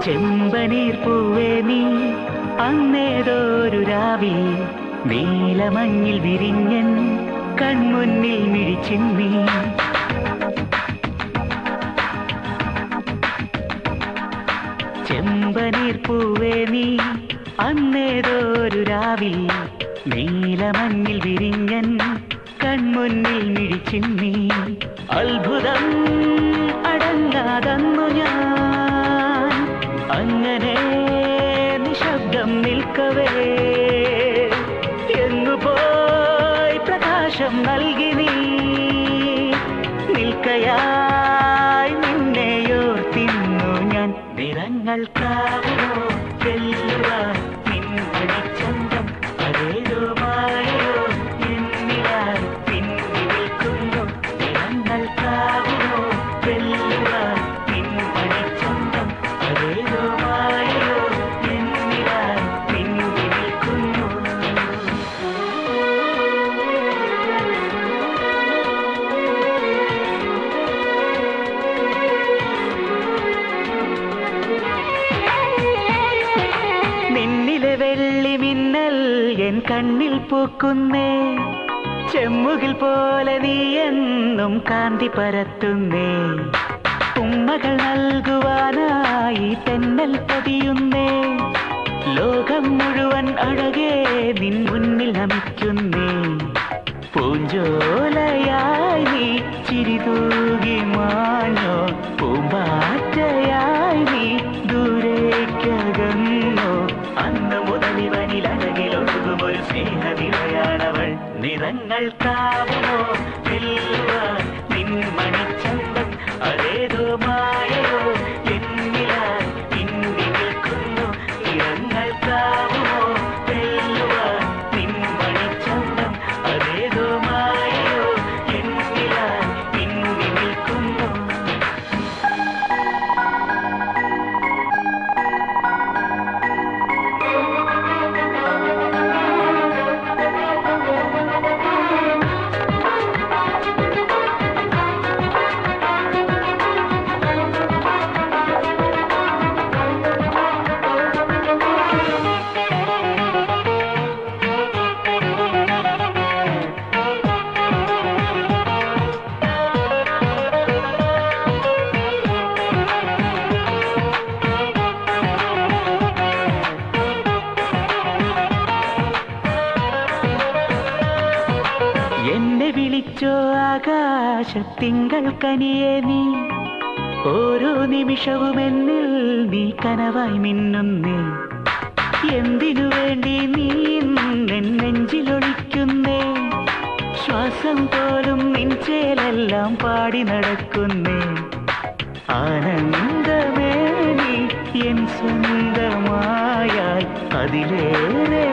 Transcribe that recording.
ചെമ്പനീർ പൂവേ നീ അന്നേതൊരു രാവിൽ നീലമഞ്ഞിൽ വിരിഞ്ഞൻ കൺമുന്നിൽ മിഴിച്ചിന്നി. ചെമ്പനീർ പൂവേ നീ അന്നേതൊരു രാവിൽ നീലമഞ്ഞിൽ വിരിഞ്ഞൻ കൺമുന്നിൽ മിഴിച്ചിന്നി. അത്ഭുതം അടങ്ങാതന്നു ഞാൻ അങ്ങനെ നിശബ്ദം നിൽക്കവേ എങ്ങുപോയി പ്രകാശം നൽകി നീ നിൽക്കയായി നിന്നെയോർത്തിന്നു ഞാൻ. നിറങ്ങൾ കാവുമോ ചെല്ലുവാൻ നിൻമണി ചന്തം അതേതോ മായയോ എന്നിലായി പിന്നി നിൽക്കുന്നു. നിറങ്ങൾ കാവുമോ ചെല്ലുവാൻ നിൻമണി ചന്തം അതേതോ മായയോ എന്നിലായി പിന്നി നിൽക്കുന്നു. നിന്നിലെ വെള്ളി മിന്നൽ എൻ കണ്ണിൽ പൂക്കുന്നേ ചെമ്മുകിൽ പോലെ നീ എന്നും കാന്തി പരത്തുന്നേ. ഉമ്മകൾ നൽകുവാനായി തെന്നൽ പതിയുന്നേ ലോകം മുഴുവൻ അഴകേ നിൻ മുന്നിൽ നമിക്കുന്നേ. പൂഞ്ചോലയായി നീ ചിരിതൂകി മാഞ്ഞോ പൂമ്പാറ്റയായി നീ ദൂരേക്കകന്നോ. അന്ന് മുതൽ ഇവനിൽ അഴകിലൊഴുകുമൊരു സ്നേഹനിറയാണവൾ. നിറങ്ങൾ കാവുമോ വെല്ലുവാൻ നിൻ മണിച്ചന്തം അതേതോ മായയോ എന്നിലായി പിന്നി നിൽക്കുന്നു. നിറങ്ങൾ കാവുമോ വെല്ലുവാൻ നിൻ മണിച്ചന്തം അതേതോ മായയോ എന്നിലായി പിന്നി നിൽക്കുന്നു. എന്നെ വിളിച്ചോ ആകാശത്തിങ്കൾ കനിയേ നീ ഓരോ നിമിഷവും എന്നിൽ നീ കനവായി മിന്നുന്നേ. എന്തിനു വേണ്ടി നീ നെഞ്ചിലൊളിക്കുന്നേ ശ്വാസം പോലും നിൻചേലെല്ലാം പാടി നടക്കുന്നേ. ആനന്ദമേ നീ എൻ സ്വന്തമായാൽ അതിലേറെ